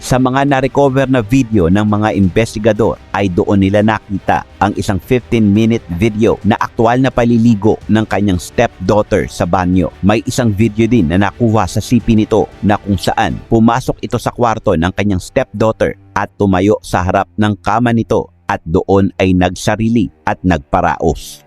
Sa mga na-recover na video ng mga investigador ay doon nila nakita ang isang 15-minute video na aktwal na paliligo ng kanyang stepdaughter sa banyo. May isang video din na nakuha sa CP nito na kung saan pumasok ito sa kwarto ng kanyang stepdaughter at tumayo sa harap ng kama nito at doon ay nagsarili at nagparaos.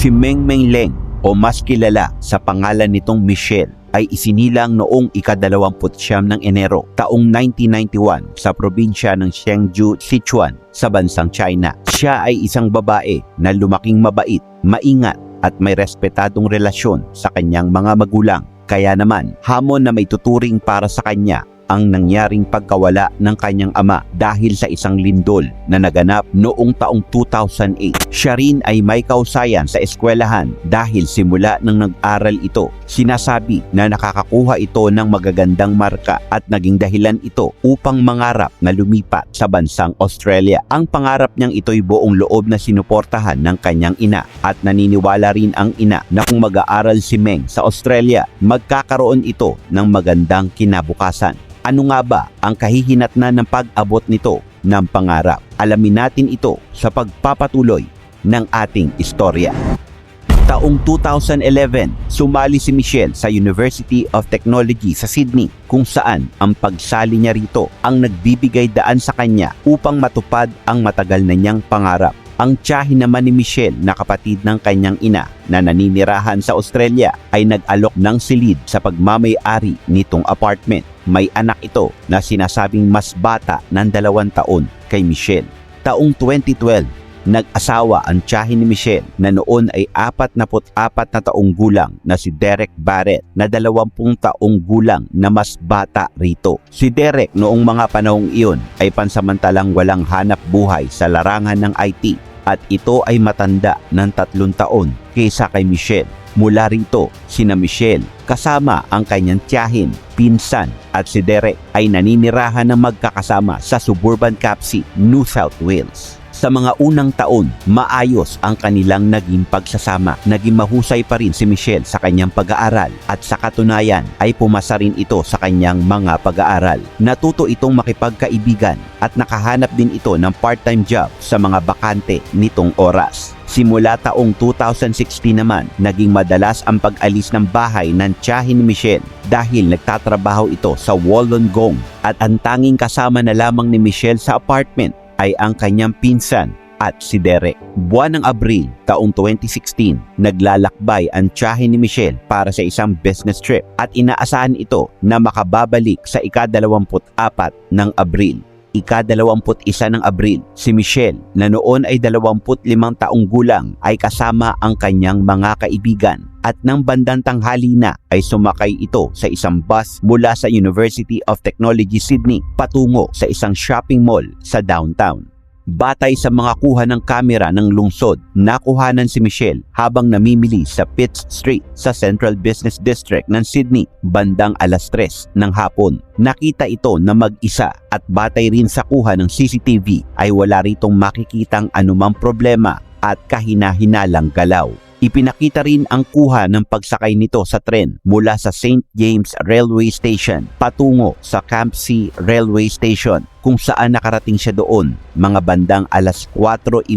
Si Meng Meng Leng o mas kilala sa pangalan nitong Michelle ay isinilang noong ika-29 ng Enero taong 1991 sa probinsya ng Chengdu, Sichuan sa bansang China. Siya ay isang babae na lumaking mabait, maingat at may respetadong relasyon sa kanyang mga magulang. Kaya naman, hamon na may tuturing para sa kanya ang nangyaring pagkawala ng kanyang ama dahil sa isang lindol na naganap noong taong 2008. Siya rin ay may kausayan sa eskwelahan dahil simula nang nag-aral ito, sinasabi na nakakakuha ito ng magagandang marka at naging dahilan ito upang mangarap na lumipat sa bansang Australia. Ang pangarap niyang ito'y buong loob na sinuportahan ng kanyang ina at naniniwala rin ang ina na kung mag-aaral si Meng sa Australia, magkakaroon ito ng magandang kinabukasan. Ano nga ba ang kahihinatnan ng pag-abot nito ng pangarap? Alamin natin ito sa pagpapatuloy ng ating istorya. Taong 2011, sumali si Michelle sa University of Technology sa Sydney kung saan ang pagsali niya rito ang nagbibigay daan sa kanya upang matupad ang matagal na niyang pangarap. Ang tiyahin naman ni Michelle na kapatid ng kanyang ina na naninirahan sa Australia ay nag-alok ng silid sa pagmamay-ari nitong apartment. May anak ito na sinasabing mas bata ng 2 taon kay Michelle. Taong 2012, nag-asawa ang tiyahin ni Michelle na noon ay 44 na taong gulang na si Derek Barrett na 20 taong gulang na mas bata rito. Si Derek noong mga panahong iyon ay pansamantalang walang hanap buhay sa larangan ng IT at ito ay matanda ng 3 taon kaysa kay Michelle. Mula rito, sina Michelle kasama ang kanyang tiyahin, pinsan at si Derek ay naninirahan ng magkakasama sa suburban Cappsie, New South Wales. Sa mga unang taon, maayos ang kanilang naging pagsasama. Naging mahusay pa rin si Michelle sa kanyang pag-aaral at sa katunayan ay pumasa rin ito sa kanyang mga pag-aaral. Natuto itong makipagkaibigan at nakahanap din ito ng part-time job sa mga bakante nitong oras. Simula taong 2016 naman, naging madalas ang pag-alis ng bahay ng tiyahin ni Michelle dahil nagtatrabaho ito sa Wollongong at ang tanging kasama na lamang ni Michelle sa apartment ay ang kanyang pinsan at si Derek. Buwan ng Abril taong 2016, naglalakbay ang tiyahin ni Michelle para sa isang business trip at inaasahan ito na makababalik sa ika-24 ng Abril. Ika-21 ng Abril, si Michelle na noon ay 25 taong gulang ay kasama ang kanyang mga kaibigan at nang bandang tanghali na ay sumakay ito sa isang bus mula sa University of Technology Sydney patungo sa isang shopping mall sa downtown. Batay sa mga kuha ng kamera ng lungsod, nakuhanan si Michelle habang namimili sa Pitt Street sa Central Business District ng Sydney bandang 3:00 ng hapon. Nakita ito na mag-isa at batay rin sa kuha ng CCTV ay wala ritong makikitang anumang problema at kahina-hinalang galaw. Ipinakita rin ang kuha ng pagsakay nito sa tren mula sa St. James Railway Station patungo sa Campsie Railway Station kung saan nakarating siya doon mga bandang 4:30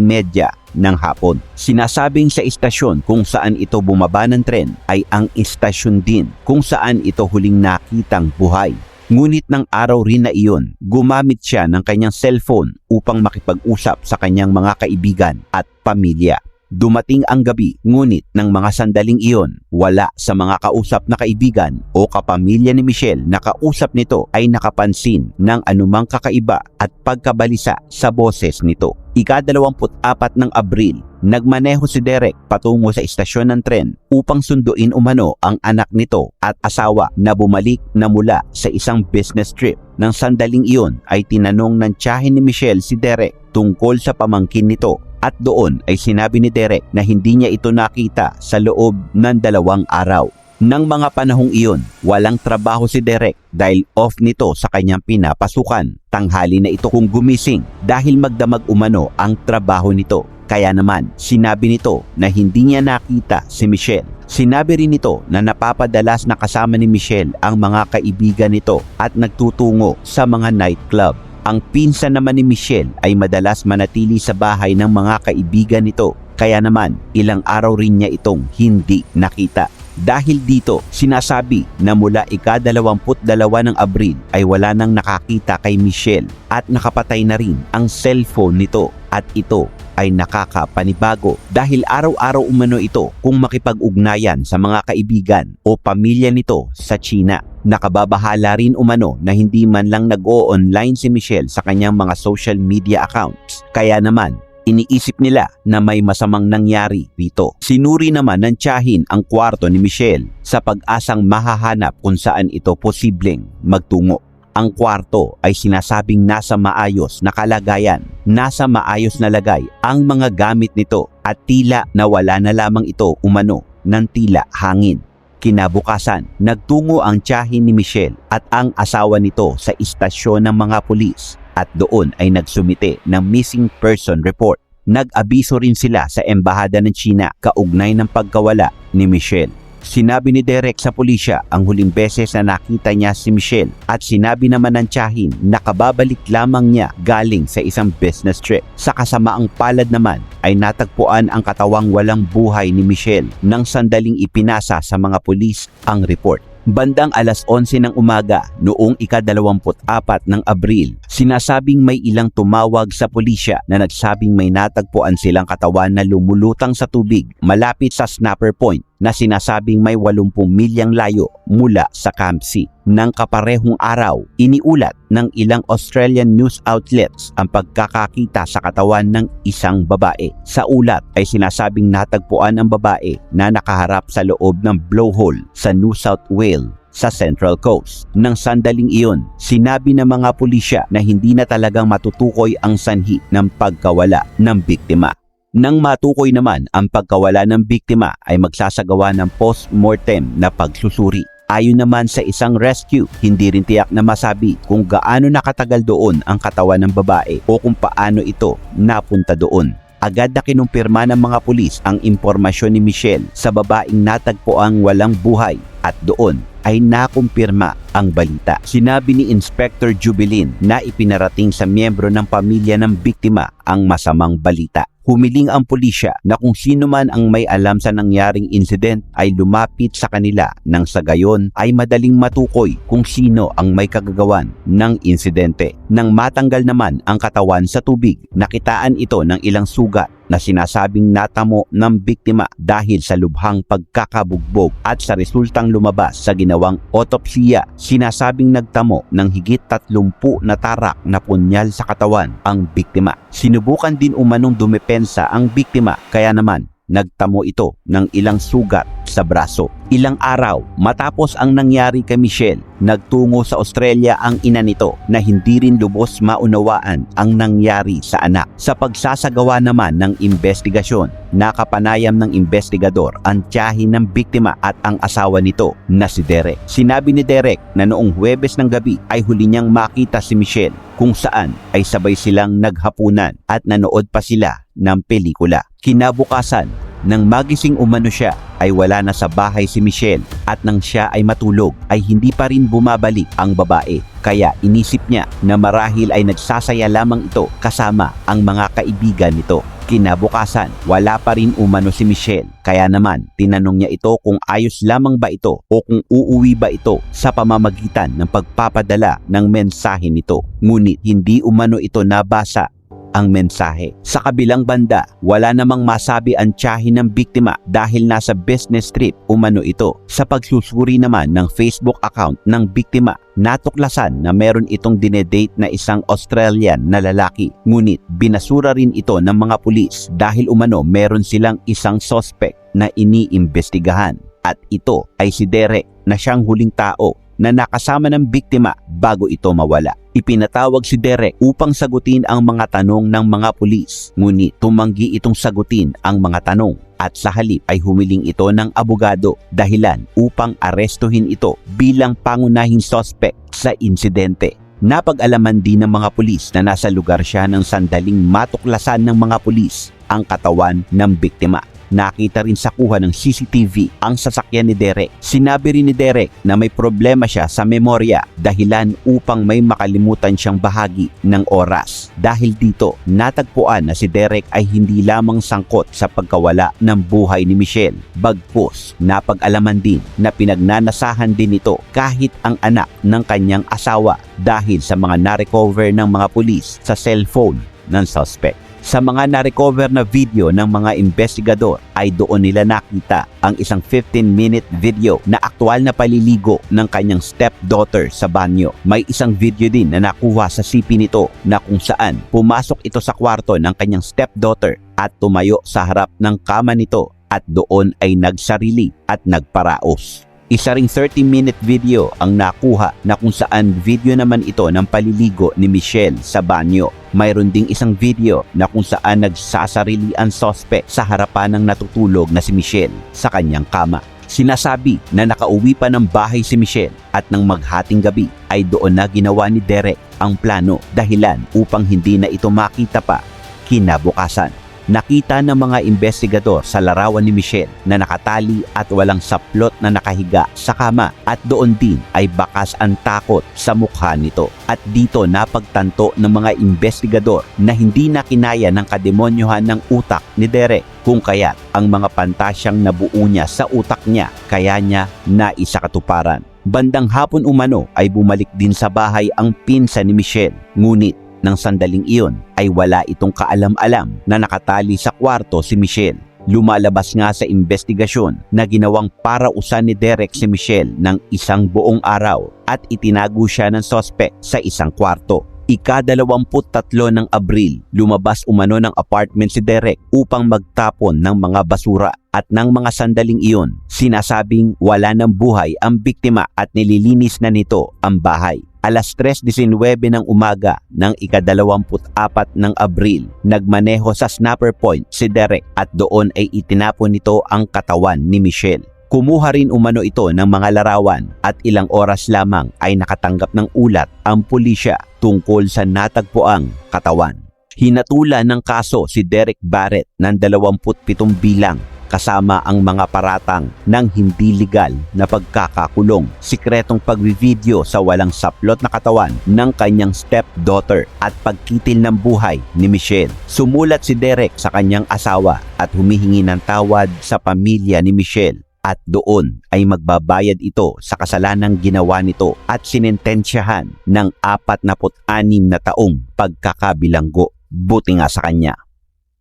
ng hapon. Sinasabing sa istasyon kung saan ito bumaba ng tren ay ang istasyon din kung saan ito huling nakitang buhay. Ngunit ng araw rin na iyon, gumamit siya ng kanyang cellphone upang makipag-usap sa kanyang mga kaibigan at pamilya. Dumating ang gabi, ngunit ng mga sandaling iyon, wala sa mga kausap na kaibigan o kapamilya ni Michelle na kausap nito ay nakapansin ng anumang kakaiba at pagkabalisa sa boses nito. Ika-24 ng Abril, nagmaneho si Derek patungo sa istasyon ng tren upang sunduin umano ang anak nito at asawa na bumalik na mula sa isang business trip. Nang sandaling iyon ay tinanong ng tiyahin ni Michelle si Derek tungkol sa pamangkin nito. At doon ay sinabi ni Derek na hindi niya ito nakita sa loob ng 2 araw. Nang mga panahong iyon, walang trabaho si Derek dahil off nito sa kanyang pinapasukan. Tanghali na ito kung gumising dahil magdamag umano ang trabaho nito. Kaya naman, sinabi nito na hindi niya nakita si Michelle. Sinabi rin nito na napapadalas na kasama ni Michelle ang mga kaibigan nito at nagtutungo sa mga nightclub. Ang pinsan naman ni Michelle ay madalas manatili sa bahay ng mga kaibigan nito. Kaya naman, ilang araw rin niya itong hindi nakita. Dahil dito, sinasabi na mula ika-22 ng Abril ay wala nang nakakita kay Michelle at nakapatay na rin ang cellphone nito at ito ay nakakapanibago dahil araw-araw umano ito kung makipag-ugnayan sa mga kaibigan o pamilya nito sa China. Nakababahala rin umano na hindi man lang nag-o-online si Michelle sa kanyang mga social media accounts. Kaya naman, iniisip nila na may masamang nangyari rito. Sinuri naman ng tiyahin ang kwarto ni Michelle sa pag-asang mahahanap kung saan ito posibleng magtungo. Ang kwarto ay sinasabing nasa maayos na kalagayan, nasa maayos na lagay ang mga gamit nito at tila nawala na lamang ito umano ng tila hangin. Kinabukasan, nagtungo ang tiyahin ni Michelle at ang asawa nito sa istasyon ng mga pulis. At doon ay nagsumite ng missing person report. Nag-abiso rin sila sa embahada ng China kaugnay ng pagkawala ni Michelle. Sinabi ni Derek sa pulisya ang huling beses na nakita niya si Michelle at sinabi naman ng tiyahin na kababalik lamang niya galing sa isang business trip. Sa kasamaang palad naman ay natagpuan ang katawang walang buhay ni Michelle nang sandaling ipinasa sa mga pulis ang report. Bandang alas 11 ng umaga noong ika-24 ng Abril, sinasabing may ilang tumawag sa pulisya na nagsabing may natagpuan silang katawan na lumulutang sa tubig malapit sa snapper point na sinasabing may 80 milyang layo mula sa Camp C. Nang kaparehong araw, iniulat ng ilang Australian news outlets ang pagkakakita sa katawan ng isang babae. Sa ulat ay sinasabing natagpuan ang babae na nakaharap sa loob ng blowhole sa New South Wales sa Central Coast. Nang sandaling iyon, sinabi ng mga pulisya na hindi na talagang matutukoy ang sanhi ng pagkawala ng biktima. Nang matukoy naman ang pagkawala ng biktima ay magsasagawa ng post-mortem na pagsusuri. Ayon naman sa isang rescue, hindi rin tiyak na masabi kung gaano nakatagal doon ang katawan ng babae o kung paano ito napunta doon. Agad na kinumpirma ng mga pulis ang impormasyon ni Michelle sa babaeng natagpuang walang buhay at doon ay nakumpirma ang balita. Sinabi ni Inspector Jubilin na ipinarating sa miyembro ng pamilya ng biktima ang masamang balita. Humiling ang pulisya na kung sino man ang may alam sa nangyaring incident ay lumapit sa kanila nang sa gayon ay madaling matukoy kung sino ang may kagagawan ng insidente. Nang matanggal naman ang katawan sa tubig, nakitaan ito ng ilang sugat na sinasabing natamo ng biktima dahil sa lubhang pagkakabugbog at sa resultang lumabas sa ginawang otopsiya, sinasabing nagtamo ng higit 30 na tarak na punyal sa katawan ang biktima. Sinubukan din umanong dumepensa ang biktima kaya naman nagtamo ito ng ilang sugat sa braso. Ilang araw matapos ang nangyari kay Michelle, nagtungo sa Australia ang ina nito na hindi rin lubos maunawaan ang nangyari sa anak. Sa pagsasagawa naman ng investigasyon, nakapanayam ng investigador ang tiyahin ng biktima at ang asawa nito na si Derek. Sinabi ni Derek na noong Huwebes ng gabi ay huli niyang makita si Michelle kung saan ay sabay silang naghapunan at nanood pa sila ng pelikula. Kinabukasan, nang magising umano siya ay wala na sa bahay si Michelle at nang siya ay matulog ay hindi pa rin bumabalik ang babae. Kaya inisip niya na marahil ay nagsasaya lamang ito kasama ang mga kaibigan nito. Kinabukasan, wala pa rin umano si Michelle. Kaya naman, tinanong niya ito kung ayos lamang ba ito o kung uuwi ba ito sa pamamagitan ng pagpapadala ng mensahe nito. Ngunit hindi umano ito nabasa ang mensahe. Sa kabilang banda, wala namang masabi ang tiyahin ng biktima dahil nasa business trip umano ito. Sa pagsusuri naman ng Facebook account ng biktima, natuklasan na meron itong dinedate na isang Australian na lalaki. Ngunit binasura rin ito ng mga pulis dahil umano meron silang isang suspect na iniimbestigahan. At ito ay si Derek na siyang huling tao na nakasama ng biktima bago ito mawala. Ipinatawag si Derek upang sagutin ang mga tanong ng mga pulis, ngunit tumanggi itong sagutin ang mga tanong at sa halip ay humiling ito ng abogado dahilan upang arestuhin ito bilang pangunahing suspect sa insidente. Napag-alaman din ng mga pulis na nasa lugar siya nang sandaling matuklasan ng mga pulis ang katawan ng biktima. Nakita rin sa kuha ng CCTV ang sasakyan ni Derek. Sinabi rin ni Derek na may problema siya sa memorya, dahilan upang may makalimutan siyang bahagi ng oras. Dahil dito, natagpuan na si Derek ay hindi lamang sangkot sa pagkawala ng buhay ni Michelle. Bagkus, napag-alaman din na pinagnanasahan din ito kahit ang anak ng kanyang asawa dahil sa mga narecover ng mga pulis sa cellphone ng suspect. Sa mga na-recover na video ng mga investigador ay doon nila nakita ang isang 15-minute video na aktual na paliligo ng kanyang stepdaughter sa banyo. May isang video din na nakuha sa CP nito na kung saan pumasok ito sa kwarto ng kanyang stepdaughter at tumayo sa harap ng kama nito at doon ay nagsarili at nagparaos. Isa ring 30-minute video ang nakuha na kung saan video naman ito ng paliligo ni Michelle sa banyo. Mayroon ding isang video na kung saan nagsasarili ang suspect sa harapan ng natutulog na si Michelle sa kanyang kama. Sinasabi na nakauwi pa ng bahay si Michelle at nang maghating gabi ay doon na ginawa ni Derek ang plano, dahilan upang hindi na ito makita pa kinabukasan. Nakita ng mga investigador sa larawan ni Michelle na nakatali at walang saplot na nakahiga sa kama at doon din ay bakas ang takot sa mukha nito. At dito napagtanto ng mga investigador na hindi na kinaya ng kademonyohan ng utak ni Derek, kung kaya't ang mga pantasyang nabuo niya sa utak niya kaya niya naisakatuparan. Bandang hapon umano ay bumalik din sa bahay ang pinsan ni Michelle, ngunit nang sandaling iyon ay wala itong kaalam-alam na nakatali sa kwarto si Michelle. Lumalabas nga sa investigasyon na ginawang parausan ni Derek si Michelle ng isang buong araw at itinago siya ng suspect sa isang kwarto. Ika-23 ng Abril, lumabas umano ng apartment si Derek upang magtapon ng mga basura at ng mga sandaling iyon, sinasabing wala ng buhay ang biktima at nililinis na nito ang bahay. Alas 3:19 ng umaga ng ika-24 ng Abril, nagmaneho sa Snapper Point si Derek at doon ay itinapon nito ang katawan ni Michelle. Kumuha rin umano ito ng mga larawan at ilang oras lamang ay nakatanggap ng ulat ang pulisya tungkol sa natagpuang katawan. Hinatulan ng kaso si Derek Barrett ng 27 bilang kasama ang mga paratang ng hindi legal na pagkakakulong, sikretong pagbivideo sa walang saplot na katawan ng kanyang stepdaughter at pagkitil ng buhay ni Michelle. Sumulat si Derek sa kanyang asawa at humihingi ng tawad sa pamilya ni Michelle at doon ay magbabayad ito sa kasalanang ginawa nito at sinentensyahan ng 46 na taong pagkakabilanggo. Buti nga sa kanya.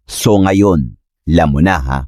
So ngayon, alam mo na ha?